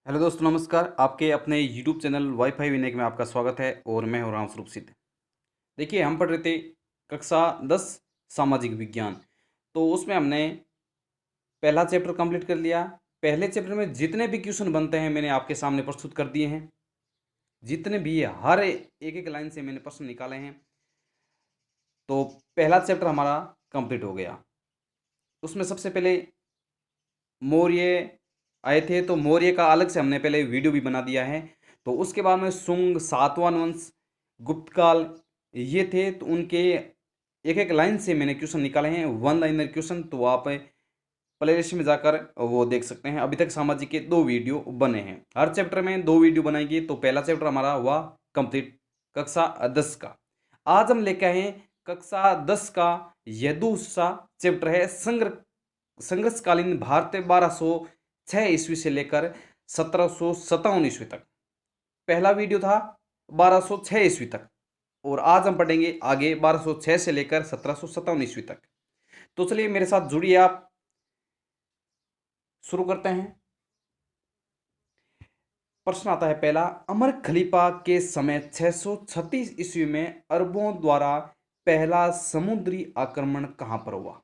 Hello दोस्तों, नमस्कार। आपके अपने यूट्यूब चैनल वाईफाई विनय में आपका स्वागत है और मैं हूं राम स्वरूप सिद्ध। देखिए, हम पढ़ रहे थे कक्षा 10 सामाजिक विज्ञान। तो उसमें हमने पहला चैप्टर कंप्लीट कर लिया। पहले चैप्टर में जितने भी क्वेश्चन बनते हैं मैंने आपके सामने प्रस्तुत कर दिए हैं। जितने भी हर एक एक लाइन से मैंने प्रश्न निकाले हैं। तो पहला चैप्टर हमारा कंप्लीट हो गया। उसमें सबसे पहले मौर्य आए थे, तो मौर्य का अलग से हमने पहले वीडियो भी बना दिया है। तो उसके बाद में शुंग, सातवान वंश, गुप्त काल, ये थे। तो उनके एक एक लाइन से मैंने क्वेश्चन निकाले हैं, वन लाइनर क्वेश्चन। तो आप प्ले लिस्ट में जाकर वो देख सकते हैं। अभी तक सामाजिक के 2 वीडियो बने हैं। हर चैप्टर में 2 वीडियो बनाएंगे। तो पहला चैप्टर हमारा हुआ कंप्लीट, कक्षा 10 का। आज हम लेके आए हैं कक्षा 10 का यह दूसरा चैप्टर है, संघर्षकालीन भारत 1206 ईस्वी से लेकर 1757 ईस्वी तक। पहला वीडियो था 1206 ईस्वी तक, और आज हम पढ़ेंगे आगे 1206 से लेकर 1757 ईस्वी तक। तो चलिए मेरे साथ जुड़िए, आप शुरू करते हैं। प्रश्न आता है पहला, अमर खलीफा के समय 636 ईस्वी में अरबों द्वारा पहला समुद्री आक्रमण कहां पर हुआ?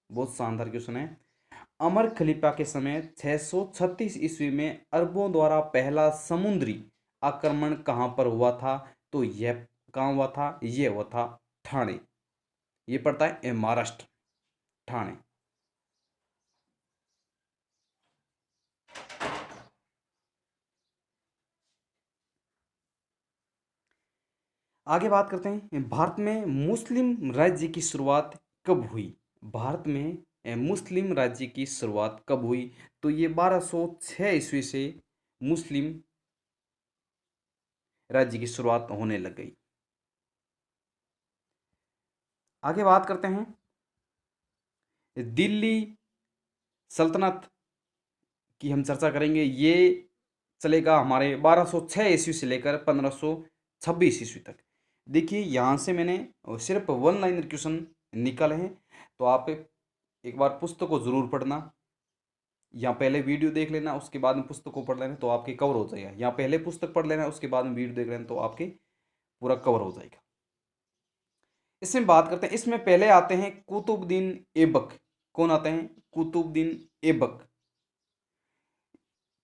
बहुत शानदार क्वेश्चन है। अमर खलीफा के समय 636 ईस्वी में अरबों द्वारा पहला समुद्री आक्रमण कहां पर हुआ था? तो यह कहां हुआ था? यह हुआ था ठाणे। यह पड़ता है महाराष्ट्र, ठाणे। आगे बात करते हैं, भारत में मुस्लिम राज्य की शुरुआत कब हुई? भारत में मुस्लिम राज्य की शुरुआत कब हुई? तो ये 1206 ईस्वी से मुस्लिम राज्य की शुरुआत होने लग गई। आगे बात करते हैं, दिल्ली सल्तनत की हम चर्चा करेंगे। ये चलेगा हमारे 1206 ईस्वी से लेकर 1526 ईस्वी तक। देखिए, यहाँ से मैंने सिर्फ वन लाइनर क्वेश्चन निकाले हैं। तो आप एक बार पुस्तक को जरूर पढ़ना, या पहले वीडियो देख लेना, उसके बाद में पुस्तक को पढ़ लेना, तो आपके कवर हो जाएगा। या पहले पुस्तक पढ़ लेना, उसके बाद में वीडियो देख लेना, तो आपके पूरा कवर हो जाएगा। इसमें बात करते हैं, इसमें पहले आते हैं कुतुबुद्दीन ऐबक। कौन आते हैं? कुतुबुद्दीन ऐबक।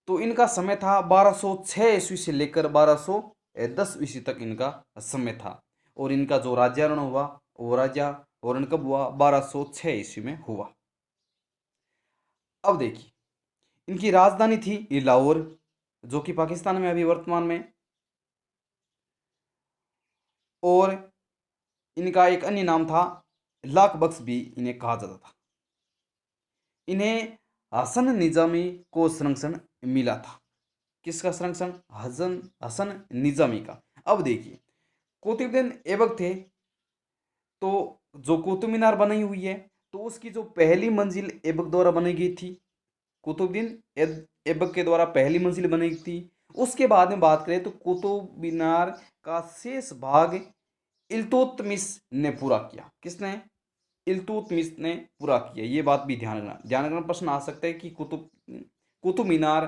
तो इनका समय था 1206 ईस्वी से लेकर 1210 ईस्वी तक इनका समय था। और इनका जो राज्यारोहण हुआ, वो राज्यारोहण कब हुआ? 1206 ईस्वी में हुआ। अब देखिए, इनकी राजधानी थी लाहौर, जो कि पाकिस्तान में अभी वर्तमान में। और इनका एक अन्य नाम था लाख बख्श, भी इन्हें कहा जाता था। इन्हें हसन निजामी को संरक्षण मिला था। किसका संरक्षण? हसन हसन निजामी का। अब देखिए, कुतुबुद्दीन ऐबक थे, तो जो कुतुब मीनार बनाई हुई है, तो उसकी जो पहली मंजिल ऐबक द्वारा बनाई गई थी, कुतुबुद्दीन ऐबक के द्वारा पहली मंजिल बनाई थी। उसके बाद में बात करें तो कुतुब मीनार का शेष भाग इल्तुतमिश ने पूरा किया। किसने? इल्तुतमिश ने पूरा किया। ये बात भी ध्यान रखना, प्रश्न आ सकता है कि कुतुब मीनार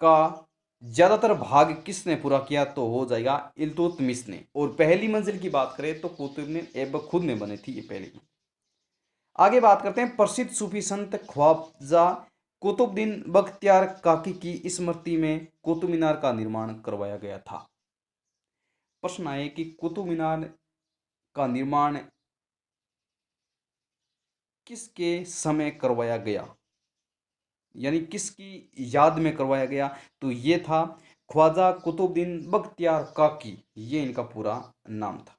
का ज्यादातर भाग किसने पूरा किया? तो हो जाएगा इल्तुतमिश ने। और पहली मंजिल की बात करें तो कुतुबुद्दीन ऐबक खुद ने बनी थी ये पहली। आगे बात करते हैं, प्रसिद्ध सूफी संत ख्वाजा कुतुबुद्दीन बख्तियार काकी की स्मृति में कुतुब मीनार का निर्माण करवाया गया था। प्रश्न आए कि कुतुब मीनार का निर्माण किसके समय करवाया गया, यानी किसकी याद में करवाया गया? तो ये था ख्वाजा कुतुबुद्दीन बख्तियार काकी, ये इनका पूरा नाम था।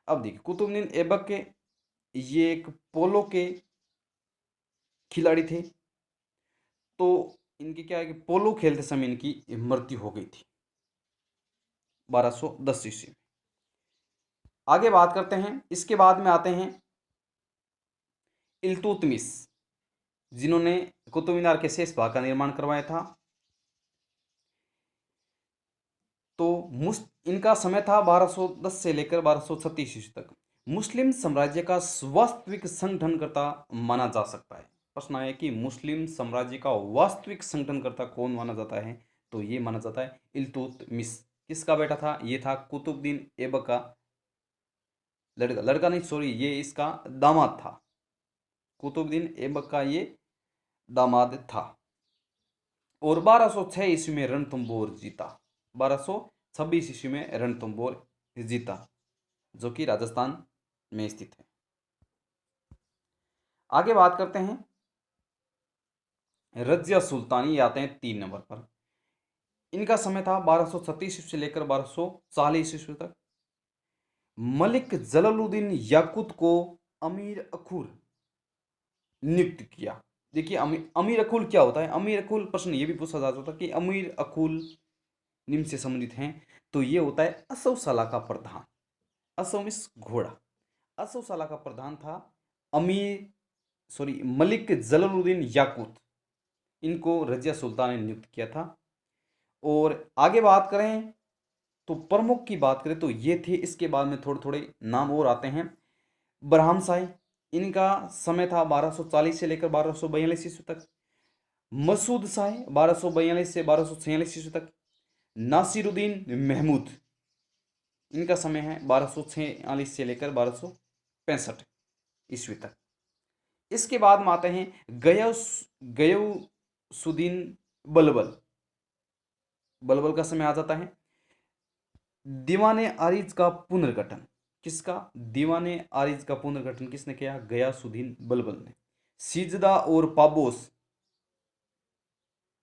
अब देखिए, कुतुबुद्दीन ऐबक के ये एक पोलो के खिलाड़ी थे। तो इनकी क्या है कि पोलो खेलते समय इनकी मृत्यु हो गई थी 1210 ईस्वी में। आगे बात करते हैं, इसके बाद में आते हैं इल्तुतमिश, जिन्होंने कुतुब मीनार के शेष भाग का निर्माण करवाया था। तो इनका समय था 1210 से लेकर 1236 ईस्वी तक। मुस्लिम साम्राज्य का वास्तविक संगठनकर्ता माना जा सकता है। प्रश्न आया कि मुस्लिम साम्राज्य का वास्तविक संगठनकर्ता कौन माना जाता है, तो ये माना जाता है इल्तुतमिश। किसका बेटा था? ये था कुतुबुद्दीन ऐबक का लड़का, लड़का नहीं सॉरी, ये इसका दामाद था। कुतुबुद्दीन ऐबक का ये दामाद था। और 1206 ईस्वी में रणथंभौर जीता। 1226 ईस्वी में रणथंभौर जीता, जो कि राजस्थान में स्थित है। आगे बात करते हैं रजिया सुल्तानी, आते हैं 3 नंबर पर। इनका समय था 1236 ईस्वी से लेकर 1240 ईस्वी तक। मलिक जलालुद्दीन याकुत को अमीर अखुर नियुक्त किया। देखिए अमीर अकुल क्या होता है? अमीर अकुल, प्रश्न ये भी पूछा जा सकता है कि अमीर अकुल निम्न से संबंधित हैं, तो ये होता है असौसाला का प्रधान। असौ मीन्स घोड़ा। असौसाला का प्रधान था मलिक जलालुद्दीन याकुत। इनको रजिया सुल्तान ने नियुक्त किया था। और आगे बात करें तो प्रमुख की बात करें तो ये थे। इसके बाद में थोड़े थोड़े नाम और आते हैं। बरहम शाही, इनका समय था 1240 से लेकर 1242 ईस्वी तक। मसूद शाह 1242 से 1246 ईस्वी तक। नासिरुद्दीन महमूद, इनका समय है 1246 से लेकर 1265 ईस्वी तक। इसके बाद में आते हैं गयसुद्दीन बलबल। बलबल का समय आ जाता है। दीवाने आरिज का पुनर्गठन, किसका? दीवाने आरिज का पुनर्गठन किसने किया? गयासुद्दीन बलबल ने। सिजदा और पाबोस,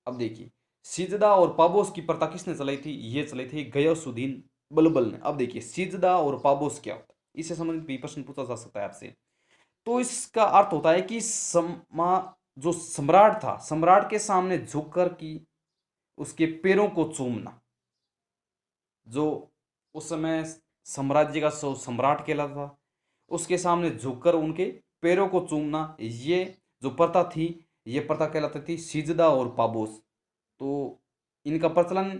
अब देखिए सिजदा और पाबोस की प्रथा किसने चलाई थी? ये चलाई थी गयासुद्दीन बलबल ने। अब देखिए सिजदा और पाबोस क्या होता है, इससे संबंधित भी प्रश्न पूछा जा सकता है आपसे। तो इसका अर्थ होता है कि जो सम्राट था, सम्राट के सामने झुककर की उसके पैरों को चूमना। जो उस समय साम्राज्य का सम्राट कहलाता था, उसके सामने झुककर उनके पैरों को चूमना, ये जो प्रथा थी, ये प्रथा कहलाती थी सिजदा और पाबोस। तो इनका प्रचलन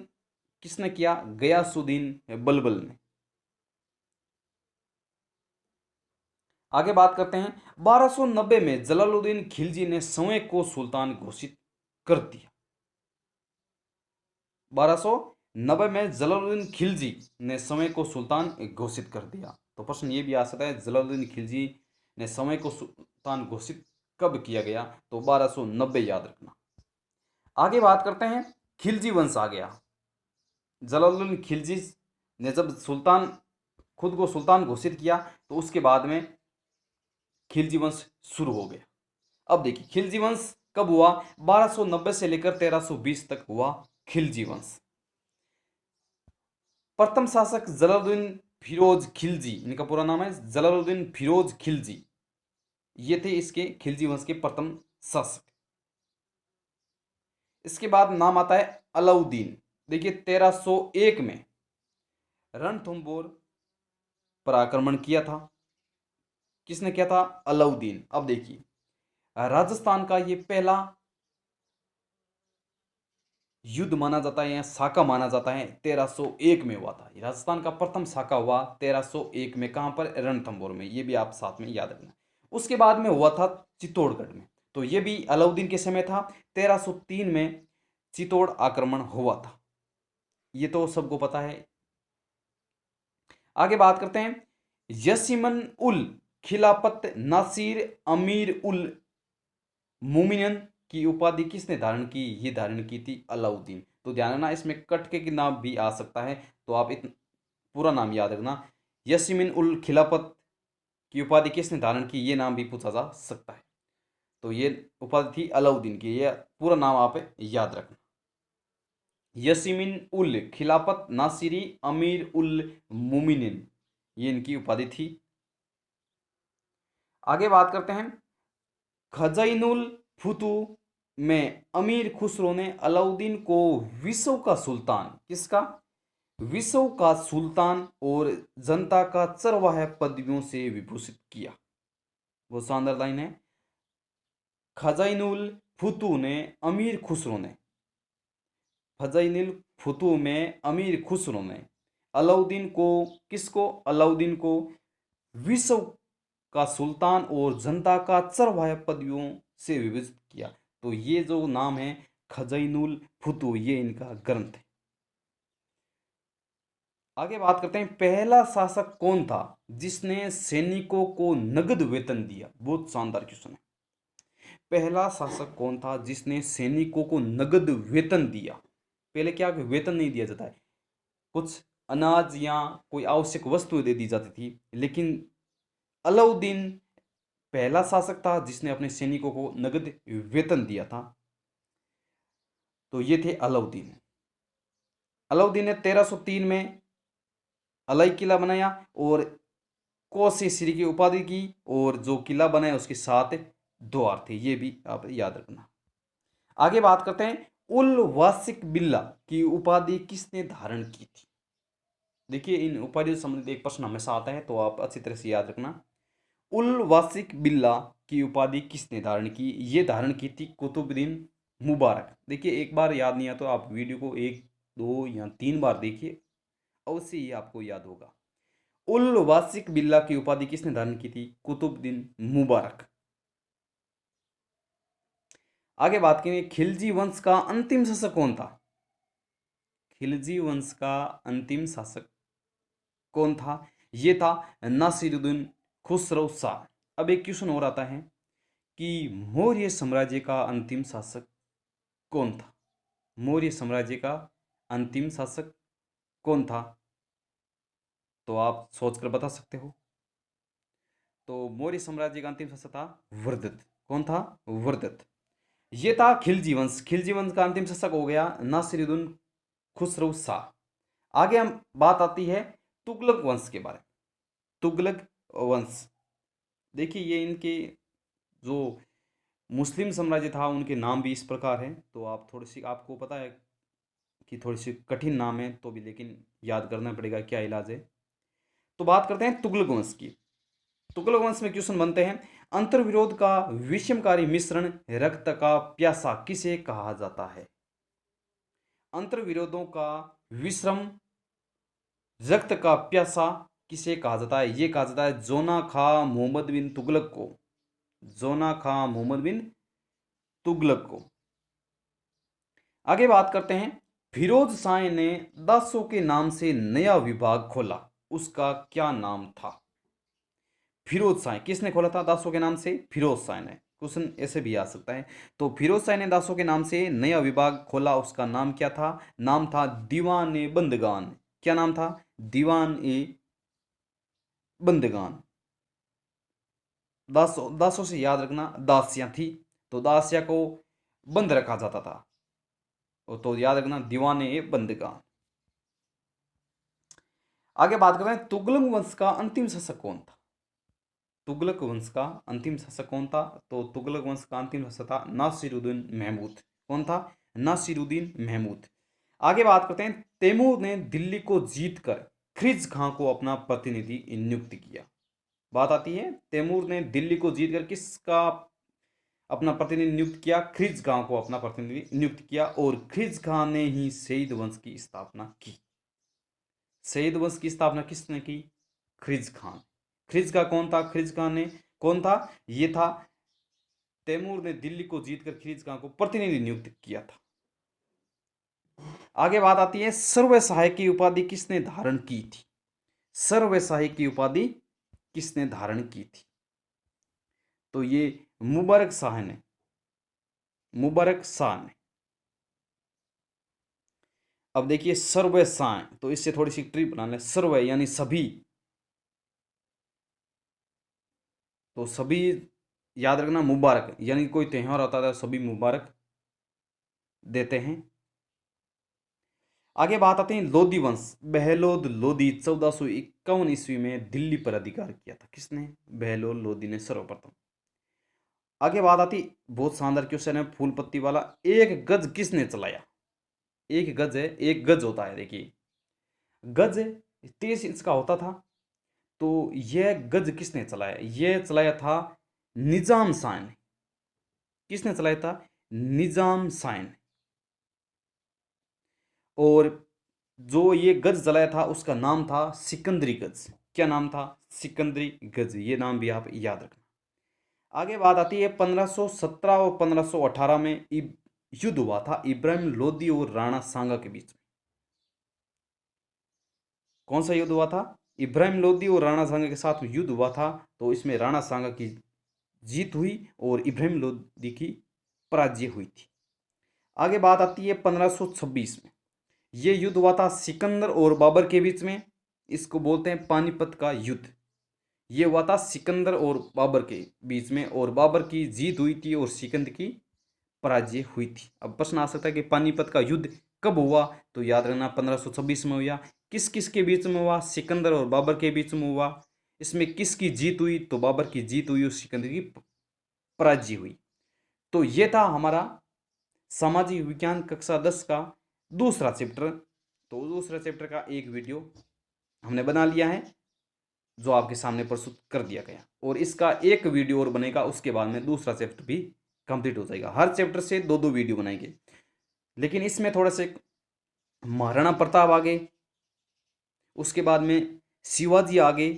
किसने किया? गयासुद्दीन बलबल ने। आगे बात करते हैं 1290 में जलालुद्दीन खिलजी ने स्वयं को सुल्तान घोषित कर दिया। 1290 में जलालुद्दीन खिलजी ने स्वयं को सुल्तान घोषित कर दिया। तो प्रश्न ये भी आ सकता है जलालुद्दीन खिलजी ने स्वयं को सुल्तान घोषित कब किया गया? तो 1290 याद रखना। आगे बात करते हैं खिलजी वंश आ गया। जलालुद्दीन खिलजी ने जब सुल्तान खुद को सुल्तान घोषित किया, तो उसके बाद में खिलजी वंश शुरू हो गया। अब देखिए खिलजी वंश कब हुआ? 1290 से लेकर 1320 तक हुआ खिलजी वंश। प्रथम शासक जलालुद्दीन फिरोज खिलजी, इनका पूरा नाम है जलालुद्दीन फिरोज खिलजी। ये थे इसके खिलजी वंश के प्रथम शासक। इसके बाद नाम आता है अलाउद्दीन। देखिए 1301 में रणथंभौर पर आक्रमण किया था। किसने किया था? अलाउद्दीन। अब देखिए राजस्थान का ये पहला युद्ध माना जाता है या साका माना जाता है, 1301 में हुआ था। राजस्थान का प्रथम साका हुआ 1301 में। कहां पर? रणथंभौर में। ये भी आप साथ में याद रखना। उसके बाद में हुआ था चित्तौड़गढ़ में, तो ये भी अलाउद्दीन के समय था। 1303 में चित्तौड़ आक्रमण हुआ था, ये तो सबको पता है। आगे बात करते हैं यसीमन उल खिलाफत नासिर अमीर उल मोमिनन की उपाधि किसने धारण की? ये धारण की थी अलाउद्दीन। तो ध्यान रखना इसमें कटके की नाम भी आ सकता है, तो आप पूरा नाम याद रखना। यसीमिन उल खिलाफत की उपाधि किसने धारण की? ये नाम भी पूछा जा सकता है। तो ये उपाधि थी अलाउद्दीन की, ये पूरा नाम आप याद रखना। यसीमिन उल खिलाफत नासिरी अमीर उल मोमिनिन, ये इनकी उपाधि थी। आगे बात करते हैं खजाइनुल फुतू में अमीर खुसरो ने अलाउद्दीन को विश्व का सुल्तान, किसका? विश्व का सुल्तान और जनता का चरवाहा पदवियों से विभूषित किया। वो शानदार लाइन है। खजाइनुल फुतू ने अमीर खुसरो ने, खजाइनुल फुतू में अमीर खुसरो ने अलाउद्दीन को, किसको? अलाउद्दीन को विश्व का सुल्तान और जनता का चरवाहा पदवियों से विभाजित किया। तो ये जो नाम है खजैनुल फुतूह, ये इनका ग्रंथ है। आगे बात करते हैं, पहला शासक कौन था जिसने सैनिकों को नगद वेतन दिया। बहुत शानदार क्वेश्चन है। पहला शासक कौन था जिसने सैनिकों को नगद वेतन दिया। पहले क्या वेतन नहीं दिया जाता है, कुछ अनाज या कोई आवश्यक वस्तुएं दे दी जाती थी, लेकिन अलाउद्दीन पहला शासक था जिसने अपने सैनिकों को नगद वेतन दिया था। तो ये थे अलाउद्दीन। अलाउद्दीन ने 1303 में अलाई किला बनाया और कोसे श्री की उपाधि की, और जो किला बनाया उसके 7 द्वार थे, ये भी आप याद रखना। आगे बात करते हैं, उल वासिक बिल्ला की उपाधि किसने धारण की थी। देखिए इन उपाधियों से संबंधित एक प्रश्न हमेशा आता है, तो आप अच्छी तरह से याद रखना। उल वासिक बिल्ला की उपाधि किसने धारण की। ये धारण की थी कुतुबुद्दीन मुबारक। देखिए एक बार याद नहीं आया तो आप वीडियो को 1 2 या 3 बार देखिए, अवश्य ही आपको याद होगा। उल वासिक बिल्ला की उपाधि किसने धारण की थी, कुतुबुद्दीन मुबारक। आगे बात करें, खिलजी वंश का अंतिम शासक कौन था। खिलजी वंश का अंतिम शासक कौन था, ये था नासिरुद्दीन खुसरो शाह। अब एक क्वेश्चन और आता है कि मौर्य साम्राज्य का अंतिम शासक कौन था। मौर्य साम्राज्य का अंतिम शासक कौन था, तो आप सोचकर बता सकते हो। तो मौर्य साम्राज्य का अंतिम शासक था वर्दत। कौन था, वर्दत। ये था खिलजी वंश। खिलजी वंश का अंतिम शासक हो गया नासिरुद्दीन खुसरो शाह। आगे हम बात आती है तुगलक वंश के बारे में। तुगलक वंश, देखिए ये इनके जो मुस्लिम साम्राज्य था उनके नाम भी इस प्रकार हैं। तो आप थोड़ी सी, आपको पता है कि थोड़ी सी कठिन नाम है तो भी, लेकिन याद करना पड़ेगा, क्या इलाज है। तो बात करते हैं तुगलक वंश की। तुगलक वंश में क्वेश्चन बनते हैं, अंतर्विरोध का विषमकारी मिश्रण रक्त का प्यासा किसे कहा जाता है। अंतर्विरोधों का विश्रम रक्त का प्यासा किसे कहा जाता है। यह कहा जाता है जोना खा मोहम्मद बिन तुगलक को। जोना खा मोहम्मद बिन तुगलक को। आगे बात करते हैं, फिरोज शाह ने दासों के नाम से नया विभाग खोला, उसका क्या नाम था। फिरोज शाह किसने खोला था दासों के नाम से, फिरोज शाह ने। क्वेश्चन ऐसे भी आ सकता है। तो फिरोज शाह ने दासों के नाम से नया विभाग खोला, उसका नाम क्या था। नाम था दीवान ए बंदगान। क्या नाम था, दीवान ए बंदगान। दासों, दासों से याद रखना दासियां थी, तो दासिया को बंद रखा जाता था, तो याद रखना दीवान ए बंदगान। आगे बात करते हैं, तुगलक वंश का अंतिम शासक कौन था। तुगलक वंश का अंतिम शासक कौन था, तो तुगलक वंश का अंतिम शासक था नासिरुद्दीन महमूद। कौन था, नासिरुद्दीन महमूद। आगे बात करते हैं, तैमूर ने दिल्ली को जीतकर खिज खां को अपना प्रतिनिधि नियुक्त किया। बात आती है, तैमूर ने दिल्ली को जीतकर किसका अपना प्रतिनिधि नियुक्त किया, खिज खां को अपना प्रतिनिधि नियुक्त किया, और खिज खां ने ही सईद वंश की स्थापना की। सईद वंश की स्थापना किसने की, खिज खान। खिज का कौन था, खिज खान ने कौन था, ये था तैमूर ने दिल्ली को जीतकर खिज खान को प्रतिनिधि नियुक्त किया था। आगे बात आती है, सर्वसहाय की उपाधि किसने धारण की थी। सर्वसहाय की उपाधि किसने धारण की थी, तो ये मुबारक शाह ने। मुबारक शाह ने। अब देखिए सर्वसहाय, तो इससे थोड़ी सी ट्रिक बना लें। सर्व यानी सभी, तो सभी याद रखना। मुबारक यानी कोई त्योहार आता था, सभी मुबारक देते हैं। आगे बात आते हैं लोधी वंश। बहलोद लोधी 1451 ईस्वी में दिल्ली पर अधिकार किया था। किसने, बहलोद लोधी ने सर्वप्रथम। आगे बात आती, बहुत शानदार क्वेश्चन है फूल पत्ती वाला, एक गज किसने चलाया। एक गज है, एक गज होता है, देखिए गज 30 इंच का होता था। तो यह गज किसने चलाया, यह चलाया था निजाम शाह ने। किसने चलाया था, निजाम शाह ने। और जो ये गज चलाया था उसका नाम था सिकंदरी गज। क्या नाम था, सिकंदरी गज। ये नाम भी आप याद रखना। आगे बात आती है 1517 और 1518 में युद्ध हुआ था इब्राहिम लोदी और राणा सांगा के बीच में। कौन सा युद्ध हुआ था? इब्राहिम लोदी और राणा सांगा के साथ युद्ध हुआ था। तो इसमें राणा सांगा की जीत हुई और इब्राहिम लोदी की पराजय हुई थी। आगे बात आती है 1526 में। यह युद्ध हुआ था सिकंदर और बाबर के बीच में। इसको बोलते हैं पानीपत का युद्ध। ये हुआ था सिकंदर और बाबर के बीच में और बाबर की जीत हुई थी और सिकंदर की पराजय हुई थी। अब प्रश्न आ सकता है कि पानीपत का युद्ध कब हुआ? तो याद रखना 1526 में हुआ। किस किस के बीच में हुआ? सिकंदर और बाबर के बीच में हुआ। इसमें किसकी जीत हुई? तो बाबर की जीत हुई और सिकंदर की पराजय हुई। तो ये था हमारा सामाजिक विज्ञान कक्षा 10 का दूसरा चैप्टर। तो दूसरा चैप्टर का एक वीडियो हमने बना लिया है जो आपके सामने प्रस्तुत कर दिया गया, और इसका एक वीडियो और बनेगा, उसके बाद में दूसरा चैप्टर भी कंप्लीट हो जाएगा। हर चैप्टर से दो दो वीडियो बनाएंगे, लेकिन इसमें थोड़ा से महाराणा प्रताप आ गए, उसके बाद में शिवाजी आ गए,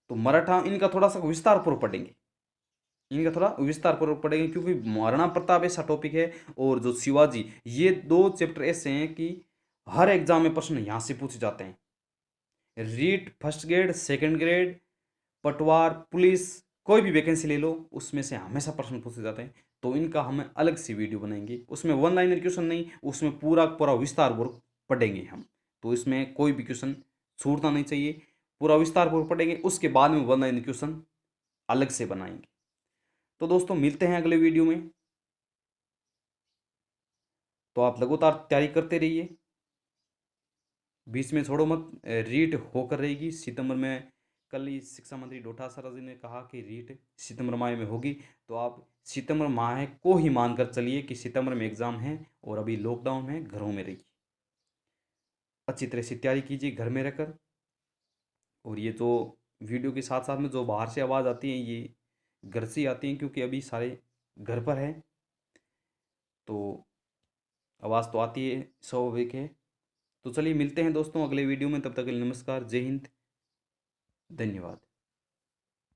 तो मराठा इनका थोड़ा सा विस्तार पूर्वक पढ़ेंगे, इनका थोड़ा विस्तार पूर्वक पढ़ेंगे, क्योंकि महाराणा प्रताप ऐसा टॉपिक है और जो शिवाजी, ये दो चैप्टर ऐसे हैं कि हर एग्जाम में प्रश्न यहाँ से पूछे जाते हैं। REET first grade, second grade, Patwar, police, कोई भी वैकेंसी ले लो, उसमें से हमेशा प्रश्न पूछे जाते हैं। तो इनका हम अलग से वीडियो बनाएंगे, उसमें वन लाइनर क्वेश्चन नहीं, उसमें पूरा पूरा विस्तार पूर्वक पढ़ेंगे हम। तो इसमें कोई भी क्वेश्चन छूटना नहीं चाहिए, पूरा विस्तार पूर्वक पढ़ेंगे, उसके बाद में वन लाइनर क्वेश्चन अलग से बनाएंगे। तो दोस्तों मिलते हैं अगले वीडियो में। तो आप लगातार तैयारी करते रहिए, बीच में छोड़ो मत। रीट होकर रहेगी सितंबर में। कल ही शिक्षा मंत्री डोटासरा जी ने कहा कि रीट सितंबर माह में होगी। तो आप सितंबर माह को ही मानकर चलिए कि सितंबर में एग्ज़ाम है और अभी लॉकडाउन है, घरों में रहिए, अच्छी तरह से तैयारी कीजिए घर में रहकर। और ये जो वीडियो के साथ साथ में जो बाहर से आवाज़ आती है, ये घर से आती है, क्योंकि अभी सारे घर पर हैं, तो आवाज़ तो आती है, स्वाभाविक है। तो चलिए मिलते हैं दोस्तों अगले वीडियो में, तब तक के लिए नमस्कार, जय हिंद, धन्यवाद।